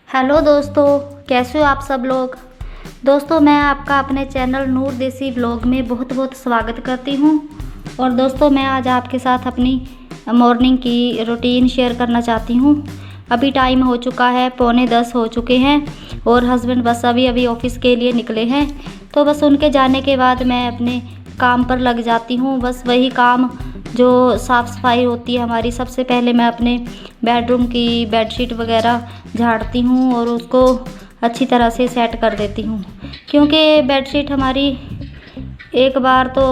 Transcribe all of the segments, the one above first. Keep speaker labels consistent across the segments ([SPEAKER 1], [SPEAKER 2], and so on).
[SPEAKER 1] Hello दोस्तों, कैसे हो आप सब लोग। दोस्तों, मैं आपका अपने चैनल नूर देसी ब्लॉग में बहुत बहुत स्वागत करती हूँ। और दोस्तों, मैं आज आपके साथ अपनी मॉर्निंग की रूटीन शेयर करना चाहती हूँ। अभी टाइम हो चुका है, 9:45 हो चुके हैं और हस्बैंड बस अभी अभी ऑफिस के लिए निकले हैं। तो बस उनके जाने के बाद मैं अपने काम पर लग जाती हूँ। बस वही काम जो साफ़ सफाई होती है हमारी। सबसे पहले मैं अपने बेडरूम की बेडशीट वगैरह झाड़ती हूँ और उसको अच्छी तरह से सेट कर देती हूँ, क्योंकि बेडशीट हमारी एक बार तो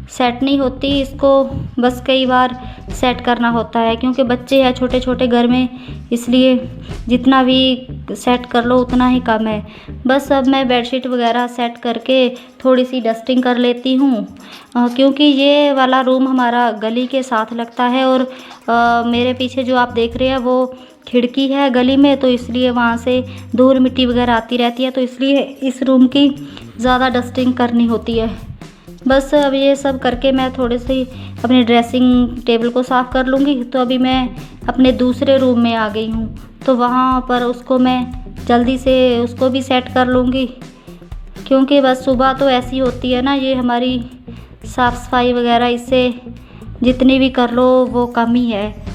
[SPEAKER 1] सेट नहीं होती, इसको बस कई बार सेट करना होता है, क्योंकि बच्चे हैं छोटे छोटे घर में, इसलिए जितना भी सेट कर लो उतना ही कम है। बस अब मैं बेडशीट वगैरह सेट करके थोड़ी सी डस्टिंग कर लेती हूँ, क्योंकि ये वाला रूम हमारा गली के साथ लगता है और मेरे पीछे जो आप देख रहे हैं वो खिड़की है गली में, तो इसलिए वहाँ से धूल मिट्टी वगैरह आती रहती है, तो इसलिए इस रूम की ज़्यादा डस्टिंग करनी होती है। बस अब ये सब करके मैं थोड़ी सी अपने ड्रेसिंग टेबल को साफ़ कर लूँगी। तो अभी मैं अपने दूसरे रूम में आ गई हूँ, तो वहाँ पर उसको मैं जल्दी से उसको भी सेट कर लूँगी, क्योंकि बस सुबह तो ऐसी होती है ना, ये हमारी साफ़ सफाई वगैरह, इससे जितनी भी कर लो वो कम ही है।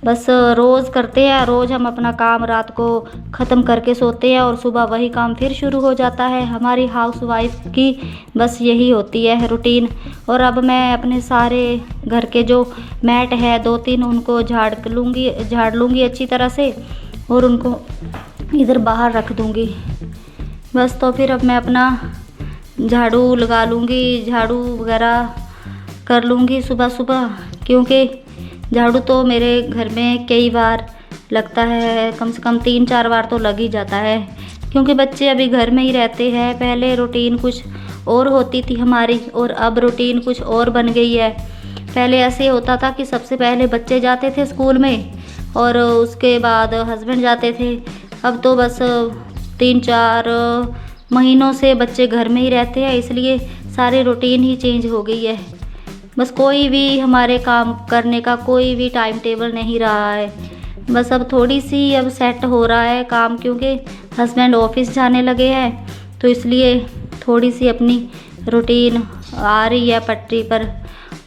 [SPEAKER 1] बस रोज़ करते हैं, रोज़ हम अपना काम रात को ख़त्म करके सोते हैं और सुबह वही काम फिर शुरू हो जाता है। हमारी हाउसवाइफ की बस यही होती है रूटीन। और अब मैं अपने सारे घर के जो मैट है 2-3 उनको झाड़ लूँगी अच्छी तरह से और उनको इधर बाहर रख दूँगी। बस तो फिर अब मैं अपना झाड़ू लगा लूँगी, झाड़ू वगैरह कर लूँगी सुबह सुबह, क्योंकि झाड़ू तो मेरे घर में कई बार लगता है, कम से कम 3-4 बार तो लग ही जाता है, क्योंकि बच्चे अभी घर में ही रहते हैं। पहले रूटीन कुछ और होती थी हमारी और अब रूटीन कुछ और बन गई है। पहले ऐसे होता था कि सबसे पहले बच्चे जाते थे स्कूल में और उसके बाद हस्बैंड जाते थे। अब तो बस 3-4 महीनों से बच्चे घर में ही रहते हैं, इसलिए सारी रूटीन ही चेंज हो गई है। बस कोई भी हमारे काम करने का कोई भी टाइम टेबल नहीं रहा है। बस अब थोड़ी सी अब सेट हो रहा है काम, क्योंकि हस्बैंड ऑफिस जाने लगे हैं, तो इसलिए थोड़ी सी अपनी रूटीन आ रही है पटरी पर।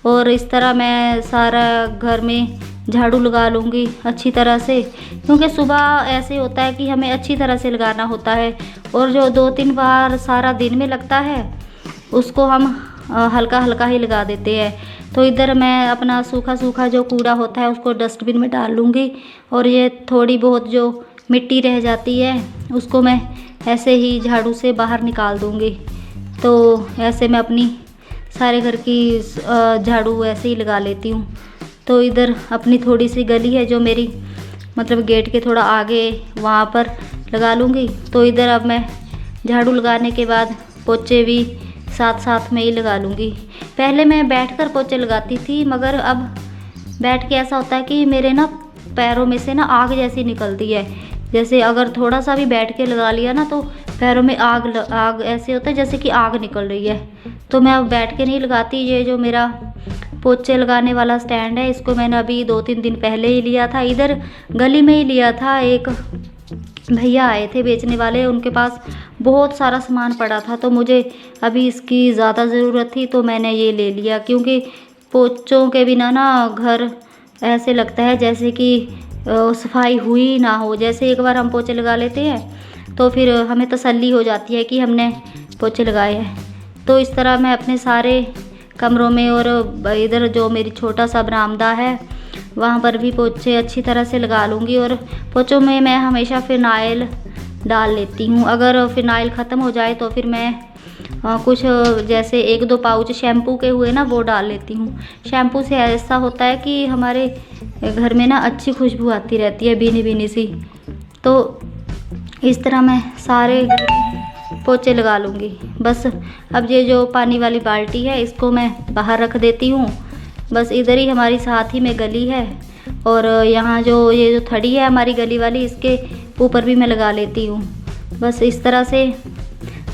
[SPEAKER 1] और इस तरह मैं सारा घर में झाड़ू लगा लूँगी अच्छी तरह से, क्योंकि सुबह ऐसे होता है कि हमें अच्छी तरह से लगाना होता है और जो 2-3 बार सारा दिन में लगता है उसको हम हल्का हल्का ही लगा देते हैं। तो इधर मैं अपना सूखा सूखा जो कूड़ा होता है उसको डस्टबिन में डाल लूँगी और ये थोड़ी बहुत जो मिट्टी रह जाती है उसको मैं ऐसे ही झाड़ू से बाहर निकाल दूँगी। तो ऐसे मैं अपनी सारे घर की झाड़ू ऐसे ही लगा लेती हूँ। तो इधर अपनी थोड़ी सी गली है जो मेरी मतलब गेट के थोड़ा आगे, वहाँ पर लगा लूँगी। तो इधर अब मैं झाड़ू लगाने के बाद पोछे भी साथ साथ में ही लगा लूँगी। पहले मैं बैठकर पोछे लगाती थी, मगर अब बैठ के ऐसा होता है कि मेरे ना पैरों में से ना आग जैसी निकलती है। जैसे अगर थोड़ा सा भी बैठ के लगा लिया ना तो पैरों में आग ऐसे होता है जैसे कि आग निकल रही है। तो मैं अब बैठ के नहीं लगाती। ये जो मेरा पोछे लगाने वाला स्टैंड है, इसको मैंने अभी 2-3 दिन पहले ही लिया था, इधर गली में ही लिया था। एक भैया आए थे बेचने वाले, उनके पास बहुत सारा सामान पड़ा था, तो मुझे अभी इसकी ज़्यादा ज़रूरत थी तो मैंने ये ले लिया, क्योंकि पोछों के बिना ना घर ऐसे लगता है जैसे कि सफाई हुई ना हो। जैसे एक बार हम पोछे लगा लेते हैं तो फिर हमें तसल्ली हो जाती है कि हमने पोछे लगाए हैं। तो इस तरह मैं अपने सारे कमरों में और इधर जो मेरी छोटा सा बरामदा है वहाँ पर भी पोछे अच्छी तरह से लगा लूँगी। और पोछों में मैं हमेशा फिनाइल डाल लेती हूँ। अगर फिनाइल ख़त्म हो जाए तो फिर मैं कुछ जैसे 1-2 पाउच शैम्पू के हुए ना वो डाल लेती हूँ। शैम्पू से ऐसा होता है कि हमारे घर में ना अच्छी खुशबू आती रहती है, भीनी भीनी सी। तो इस तरह मैं सारे पोछे लगा लूँगी। बस अब ये जो पानी वाली बाल्टी है इसको मैं बाहर रख देती हूँ। बस इधर ही हमारी साथ ही में गली है और यहाँ जो ये जो थड़ी है हमारी गली वाली, इसके ऊपर भी मैं लगा लेती हूँ। बस इस तरह से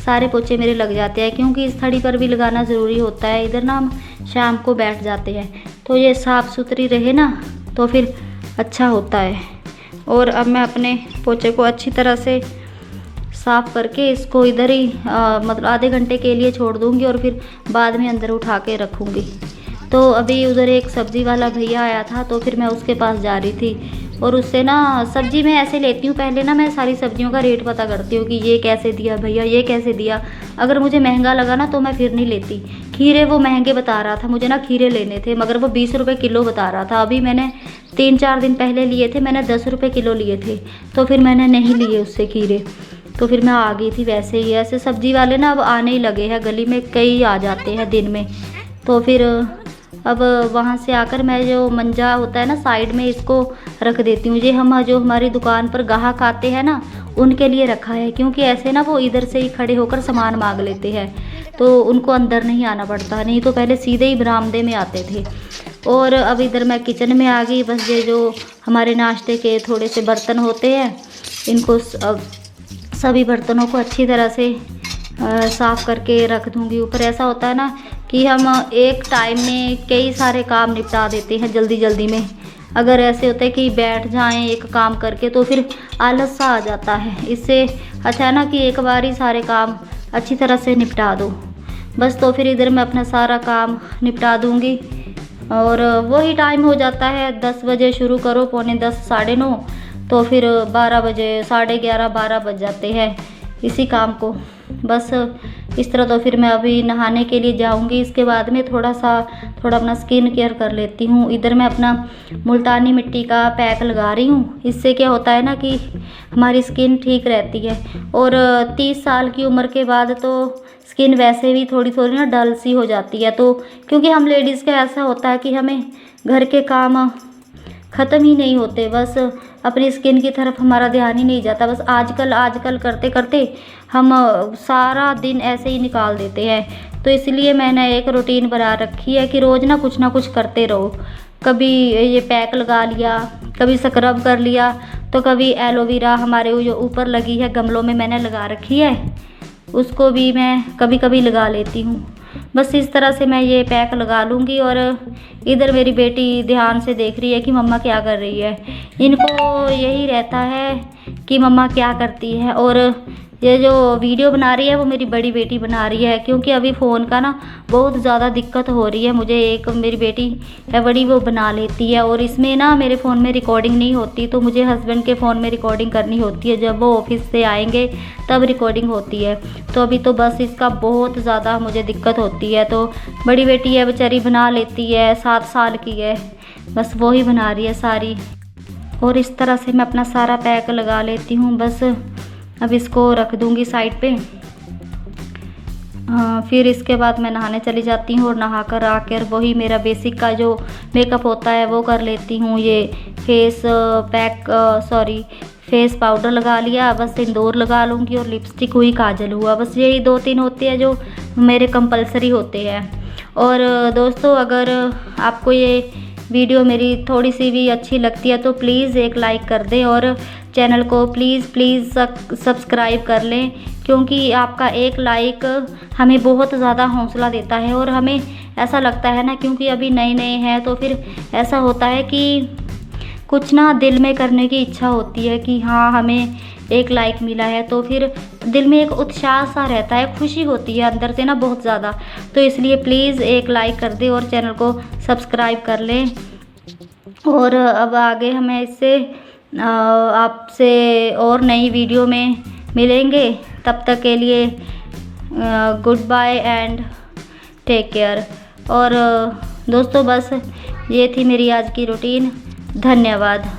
[SPEAKER 1] सारे पोछे मेरे लग जाते हैं, क्योंकि इस थड़ी पर भी लगाना ज़रूरी होता है। इधर ना हम शाम को बैठ जाते हैं तो ये साफ़ सुथरी रहे ना तो फिर अच्छा होता है। और अब मैं अपने पोचे को अच्छी तरह से साफ़ करके इसको इधर ही मतलब आधे घंटे के लिए छोड़ दूँगी और फिर बाद में अंदर उठा के रखूँगी। तो अभी उधर एक सब्ज़ी वाला भैया आया था, तो फिर मैं उसके पास जा रही थी और उससे ना सब्ज़ी मैं ऐसे लेती हूँ, पहले ना मैं सारी सब्जियों का रेट पता करती हूँ कि ये कैसे दिया भैया, ये कैसे दिया। अगर मुझे महंगा लगा ना तो मैं फिर नहीं लेती। खीरे वो महंगे बता रहा था, मुझे ना खीरे लेने थे, मगर वो 20 रुपये किलो बता रहा था। अभी मैंने 3-4 दिन पहले लिए थे, मैंने 10 रुपये किलो लिए थे, तो फिर मैंने नहीं लिए उससे खीरे। तो फिर मैं आ गई थी वैसे ही। ऐसे सब्ज़ी वाले ना अब आने ही लगे हैं, गली में कई आ जाते हैं दिन में। तो फिर अब वहाँ से आकर मैं जो मंजा होता है ना साइड में, इसको रख देती हूँ। ये हम जो हमारी दुकान पर ग्राहक आते हैं ना उनके लिए रखा है, क्योंकि ऐसे ना वो इधर से ही खड़े होकर सामान मांग लेते हैं, तो उनको अंदर नहीं आना पड़ता, नहीं तो पहले सीधे ही बरामदे में आते थे। और अब इधर मैं किचन में आ गई। बस ये जो हमारे नाश्ते के थोड़े से बर्तन होते हैं, इनको सभी बर्तनों को अच्छी तरह से साफ़ करके रख दूँगी। ऊपर ऐसा होता है ना कि हम एक टाइम में कई सारे काम निपटा देते हैं जल्दी जल्दी में। अगर ऐसे होता है कि बैठ जाएं एक काम करके तो फिर आलस सा आ जाता है। इससे अच्छा है ना कि एक बार ही सारे काम अच्छी तरह से निपटा दो बस। तो फिर इधर मैं अपना सारा काम निपटा दूँगी और वही टाइम हो जाता है। 10 बजे शुरू करो, पौने 10 साढ़े 9, तो फिर 12 बजे 11:30 12 बज जाते हैं इसी काम को। बस इस तरह। तो फिर मैं अभी नहाने के लिए जाऊंगी। इसके बाद में थोड़ा अपना स्किन केयर कर लेती हूँ। इधर मैं अपना मुल्तानी मिट्टी का पैक लगा रही हूँ। इससे क्या होता है ना कि हमारी स्किन ठीक रहती है। और 30 साल की उम्र के बाद तो स्किन वैसे भी थोड़ी ना डल सी हो जाती है। तो क्योंकि हम लेडीज़ का ऐसा होता है कि हमें घर के काम ख़त्म ही नहीं होते, बस अपनी स्किन की तरफ हमारा ध्यान ही नहीं जाता। बस आजकल करते करते हम सारा दिन ऐसे ही निकाल देते हैं। तो इसलिए मैंने एक रूटीन बना रखी है कि रोज़ ना कुछ करते रहो। कभी ये पैक लगा लिया, कभी स्क्रब कर लिया, तो कभी एलोवेरा हमारे जो ऊपर लगी है गमलों में मैंने लगा रखी है, उसको भी मैं कभी कभी लगा लेती हूँ। बस इस तरह से मैं ये पैक लगा लूँगी। और इधर मेरी बेटी ध्यान से देख रही है कि मम्मा क्या कर रही है। इनको यही रहता है कि मम्मा क्या करती है। और ये जो वीडियो बना रही है वो मेरी बड़ी बेटी बना रही है, क्योंकि अभी फ़ोन का ना बहुत ज़्यादा दिक्कत हो रही है मुझे। एक मेरी बेटी है बड़ी, वो बना लेती है और इसमें ना मेरे फ़ोन में रिकॉर्डिंग नहीं होती, तो मुझे हस्बैंड के फ़ोन में रिकॉर्डिंग करनी होती है। जब वो ऑफिस से आएंगे तब रिकॉर्डिंग होती है। तो अभी तो बस इसका बहुत ज़्यादा मुझे दिक्कत होती है। तो बड़ी बेटी है बेचारी बना लेती है, 7 साल की है, बस वो ही बना रही है सारी। और इस तरह से मैं अपना सारा पैक लगा लेती हूँ। बस अब इसको रख दूँगी साइड पे। फिर इसके बाद मैं नहाने चली जाती हूँ और नहाकर आकर वही मेरा बेसिक का जो मेकअप होता है वो कर लेती हूँ। ये फेस पाउडर लगा लिया, बस सिंदूर लगा लूँगी और लिपस्टिक हुई, काजल हुआ, बस यही 2-3 होते हैं जो मेरे कंपलसरी होते हैं। और दोस्तों, अगर आपको ये वीडियो मेरी थोड़ी सी भी अच्छी लगती है तो प्लीज़ एक लाइक कर दें और चैनल को प्लीज़ सब्सक्राइब कर लें, क्योंकि आपका एक लाइक हमें बहुत ज़्यादा हौसला देता है। और हमें ऐसा लगता है ना, क्योंकि अभी नए हैं, तो फिर ऐसा होता है कि कुछ ना दिल में करने की इच्छा होती है कि हाँ हमें एक लाइक मिला है, तो फिर दिल में एक उत्साह सा रहता है, खुशी होती है अंदर से ना बहुत ज़्यादा। तो इसलिए प्लीज़ एक लाइक कर दें और चैनल को सब्सक्राइब कर लें। और अब आगे हमें इससे आपसे और नई वीडियो में मिलेंगे। तब तक के लिए good bye and take care. और दोस्तों, बस ये थी मेरी आज की रूटीन। धन्यवाद।